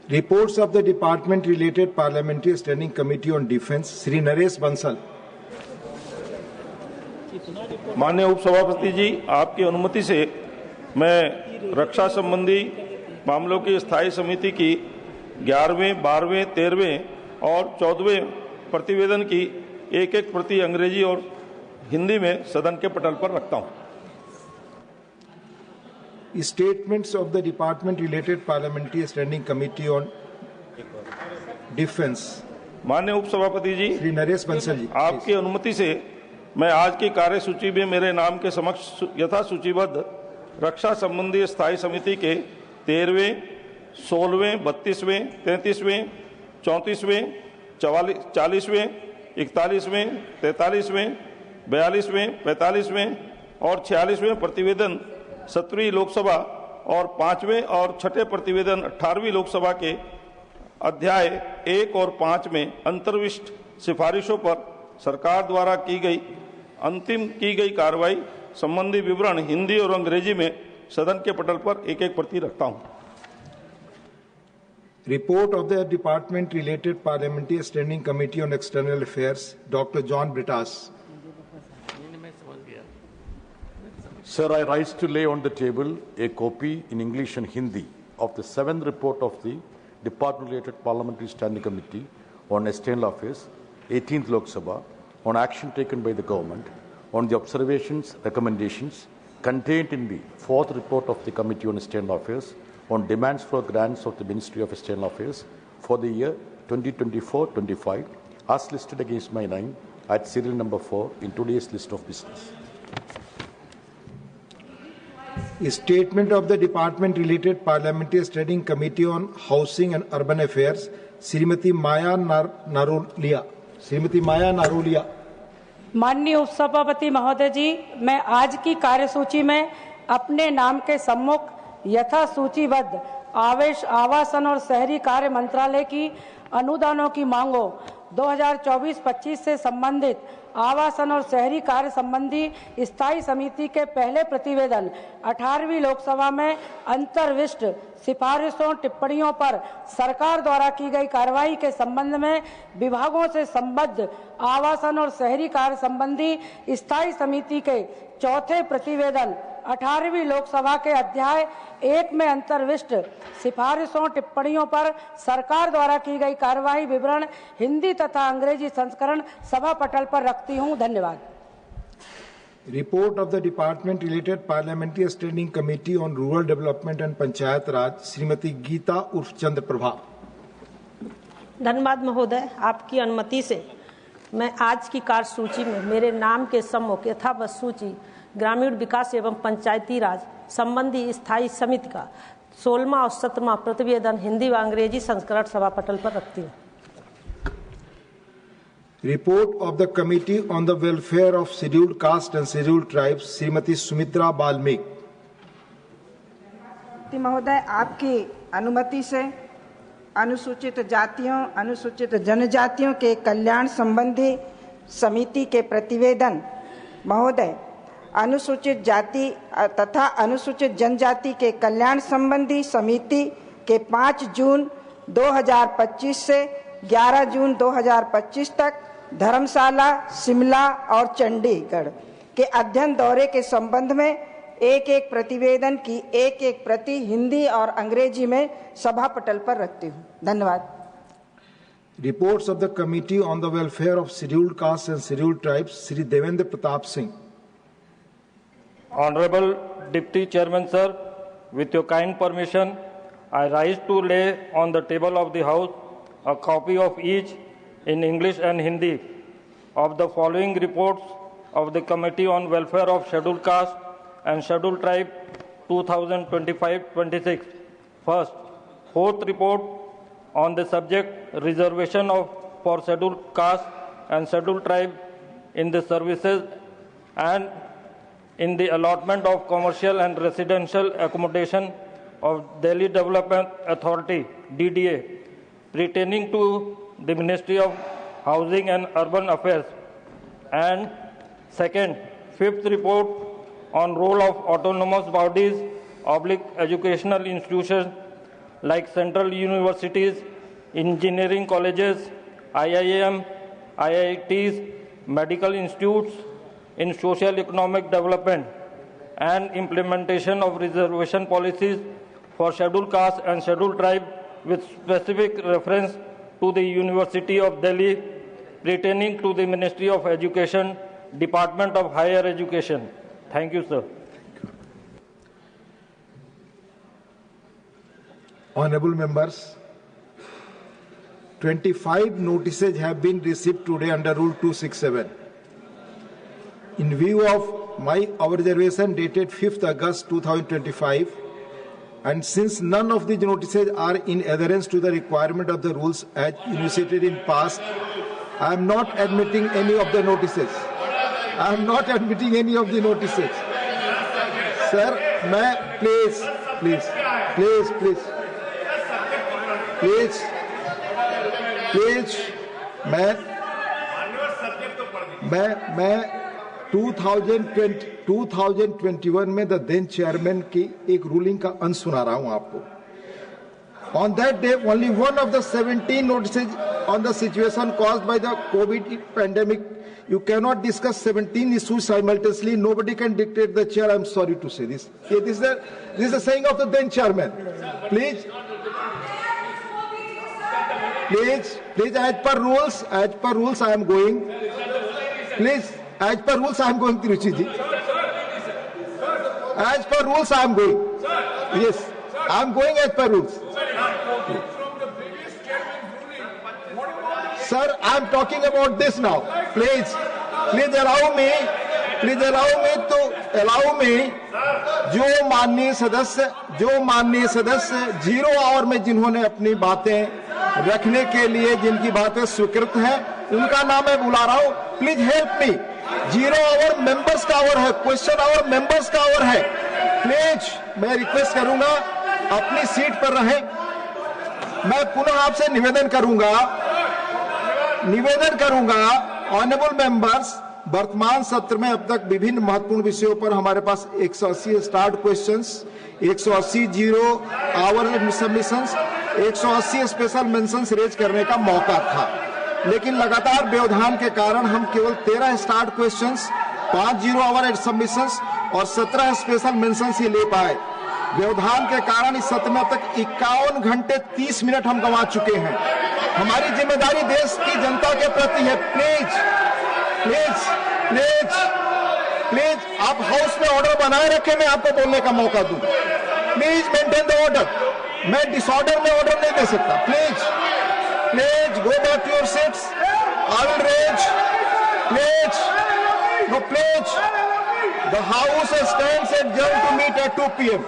Reports of the Department Related Parliamentary Standing Committee on Defence, Sri Naresh Bansal. माननीय उपसभापति जी, आपकी अनुमति से मैं रक्षा संबंधी मामलों की स्थायी समिति की 11वें, 12वें, 13वें और 14वें प्रतिवेदन की एक प्रति अंग्रेजी और हिंदी में सदन के पटल पर रखता हूं। Statements of the Department Related Parliamentary Standing Committee on Defence. माननीय उपसभापति जी, श्री नरेश बंसल जी, आपकी अनुमति से मैं आज की कार्यसूची में मेरे नाम के समक्ष यथा सूचीबद्ध रक्षा संबंधी स्थायी समिति के 13वें, 16वें, 32वें, 33वें, 34वें, 40वें, 41वें, 43वें, 42वें, 45वें और 46वें प्रतिवेदन 17वीं लोकसभा और 5वें और 6ठे प्रतिवेदन 18वीं लोकसभा के अध्याय 1 और 5 में अंतर्विष्ट सिफारिशों पर सरकार द्वारा अंतिम की गई कार्रवाई संबंधी विवरण हिंदी और अंग्रेजी में सदन के पटल पर एक प्रति रखता हूं। Report of the Department Related Parliamentary Standing Committee on External Affairs, Dr. John Brittas. Sir, I rise to lay on the table a copy in English and Hindi of the 7th report of the Department Related Parliamentary Standing Committee on External Affairs, 18th Lok Sabha, on action taken by the government, on the observations, recommendations contained in the 4th report of the Committee on External Affairs, on demands for grants of the Ministry of External Affairs for the year 2024-25, as listed against my name at serial number 4 in today's list of business. A statement of the Department Related Parliamentary Standing Committee on Housing and Urban Affairs, Srimati Maya Narolia. माननीय उपसभापति महोदय जी, मैं आज की कार्यसूची में अपने नाम के सम्मुख यथा सूचीबद्ध आवासन और शहरी कार्य मंत्रालय की अनुदानों की मांगों 2024-25 से संबंधित आवासन और शहरी कार्य संबंधी स्थायी समिति के पहले प्रतिवेदन 18वीं लोकसभा में अंतर्विष्ट सिफारिशों टिप्पणियों पर सरकार द्वारा की गई कार्रवाई के संबंध में विभागों से संबद्ध आवासन और शहरी कार्य संबंधी स्थायी समिति के चौथे प्रतिवेदन 18वीं लोकसभा के अध्याय 1 में अंतर्विष्ट सिफारिशों टिप्पणियों पर सरकार द्वारा की गई कार्रवाई विवरण हिंदी तथा अंग्रेजी संस्करण सभा पटल पर रखती हूं। धन्यवाद। Report of the Department Related Parliamentary Standing Committee on Rural Development and Panchayat Raj, Shrimati Geeta उर्फ चंद्र प्रभा। धन्यवाद महोदय, आपकी अनुमति से मैं आज की कार्यसूची में मेरे नाम के सम्मुख यथावत सूची ग्रामीण विकास एवं पंचायती राज संबंधी स्थायी समिति का 16वां और 17वां प्रतिवेदन हिंदी व अंग्रेजी संस्करण सभा पटल पर रखती हूँ। Report of the Committee on the Welfare of Scheduled Caste and Scheduled Tribes, Shrimati Sumitra Balmik. महोदय, आपकी अनुमति से अनुसूचित जातियों, अनुसूचित जनजातियों के कल्याण संबंधी समिति के प्रतिवेदन महोदय, अनुसूचित जाति तथा अनुसूचित जनजाति के कल्याण संबंधी समिति के 5 जून 2025 से 11 जून 2025 तक धर्मशाला, शिमला और चंडीगढ़ के अध्ययन दौरे के संबंध में एक प्रतिवेदन की एक प्रति हिंदी और अंग्रेजी में सभा पटल पर रखती हूँ। धन्यवाद। Reports of the Committee on the Welfare of Scheduled Castes and Scheduled Tribes, Shri Devendra Pratap Singh. Honorable Deputy Chairman Sir, with your kind permission, I rise to lay on the table of the House a copy of each in English and Hindi of the following reports of the Committee on Welfare of Scheduled Caste and Scheduled Tribe 2025-26. First, 4th report on the subject reservation for Scheduled Caste and Scheduled Tribe in the services and in the allotment of commercial and residential accommodation of Delhi Development Authority DDA pertaining to the Ministry of Housing and Urban Affairs. And second, 5th report on role of autonomous bodies / educational institutions like central universities, engineering colleges, IIM, IITs, medical institutes, in social economic development and implementation of reservation policies for scheduled caste and scheduled tribe with specific reference to the University of Delhi pertaining to the Ministry of Education, Department of Higher Education. Thank you, sir. Honorable members, 25 notices have been received today under Rule 267. In view of my observation dated 5th August 2025, and since none of these notices are in adherence to the requirement of the rules as initiated in past, I am not admitting any of the notices. I am not admitting any of the notices. Sir, मैं please, मैं 2021 में the then chairman की एक ruling का अंश सुना रहा हूं आपको. On that day, only one of the 17 notices on the situation caused by the COVID pandemic. You cannot discuss 17 issues simultaneously. Nobody can dictate the chair. I'm sorry to say this. This is the saying of the then chairman. Please, as per rules, I am going. Please, as per rules, I am going, Tiruchi ji. As per rules, I am going. Yes, I am going as per rules. Sir, I am talking about this now. Please allow me जो माननीय सदस्य 0 our में जिन्होंने अपनी बातें रखने के लिए जिनकी बातें स्वीकृत हैं, उनका नाम मैं बुला रहा हूं. Please help me. 0 hour members का आवर है, क्वेश्चन आवर मेंबर्स का आवर है. प्लीज मैं रिक्वेस्ट करूंगा अपनी सीट पर रहें. मैं पुनः आपसे निवेदन करूंगा ऑनरेबल मेंबर्स, वर्तमान सत्र में अब तक विभिन्न महत्वपूर्ण विषयों पर हमारे पास 180 starred questions, 180 0 hour submissions, 180 special mentions raise करने का मौका था. लेकिन लगातार व्यवधान के कारण हम केवल 13 स्टार्ट क्वेश्चंस, 5 0 आवर सबमिशंस और 17 स्पेशल मेंशंस ही ले पाए. व्यवधान के कारण इस सत्र में अब तक 51 घंटे 30 मिनट हम गंवा चुके हैं. हमारी जिम्मेदारी देश की जनता के प्रति है. प्लीज आप हाउस में ऑर्डर बनाए रखें, मैं आपको बोलने का मौका दूं. Please maintain the order. मैं डिसऑर्डर में ऑर्डर नहीं दे सकता. Please go back to your seats. I will raise. Please the House stands adjourned to meet at 2 PM.